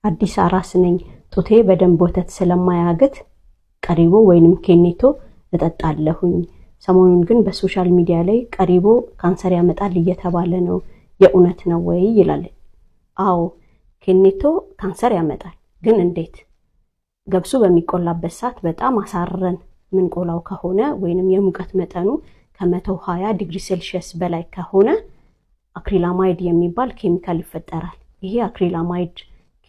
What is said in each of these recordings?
አዲስ አራስ ነኝ ጡቴ በደንብ ወተት ስለማያግት ቀሪቦ ወይንም ኬኔቶ እጠጣለሁኝ ሰሞኑን ግን በሶሻል ሚዲያ ላይ ቀሪቦ ካንሰር ያመጣል እየተባለ ነው የእውነት ነው ወይ ይላል አዎ ኬኔቶ ካንሰር ያመጣል ግን እንዴት ገብሱ በሚቆላበት ሰዓት በጣም አሳረን ምን ቆላው ከሆነ ወይንም የሙቀት መጠኑ ከ120 ዲግሪ ሴልሺየስ በላይ ከሆነ አክሪላማይድ የሚባል ኬሚካል ይፈጠራል ይሄ አክሪላማይድ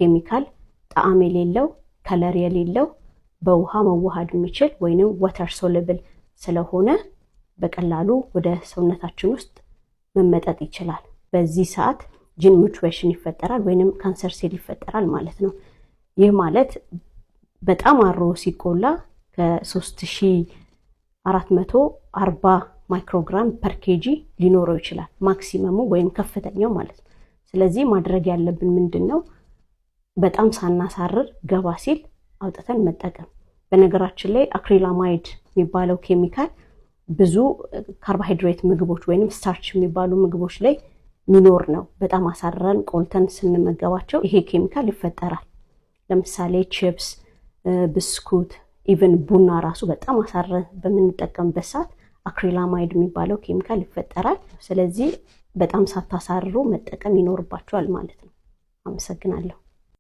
ኬሚካል ጣዕም የሌለው ከለር የሌለው በውሃ መዋሃድ የሚችል ወይንም ዋተር ሶሉብል ስለሆነ በቀላሉ ወደ ሰውነታችን ውስጥ መመጠጥ ይችላል በዚህ ሰዓት ጂን ሙቴሽን ይፈጠራል ወይንም ካንሰር ሴል ይፈጠራል ማለት ነው ይህ ማለት በጣም አሮ ሲቆላ ከ3440 ማይክሮግራም ፐር ኬጂ ሊኖረው ይችላል ማክሲመሙ ወይም ከፍተኛው ማለት ነው ስለዚህ ማድረግ ያለብን ምንድነው በጣም ሳናሳርር ገባ ሲል አውጥተን መጠቀም በነገራችን ላይ አክሪላማይድ የሚባለው ኬሚካል ብዙ ካርቦሃይድሬት ምግቦች ወይንም ስታርች የሚባሉ ምግቦች ላይ ሚኖር ነው በጣም አሳረን ቆልተን ስንመገባቸው ይሄ ኬሚካል ይፈጠራል ለምሳሌ ቺፕስ ብስኩት ኢቭን ቡና ራሱ በጣም አሳረን በመንጠቀምበት ሰዓት አክሪላማይድ የሚባለው ኬሚካል ይፈጠራል ስለዚህ በጣም ሳታሳርሩ መጠቀም ይኖርባችኋል ማለት ነው አመሰግናለሁ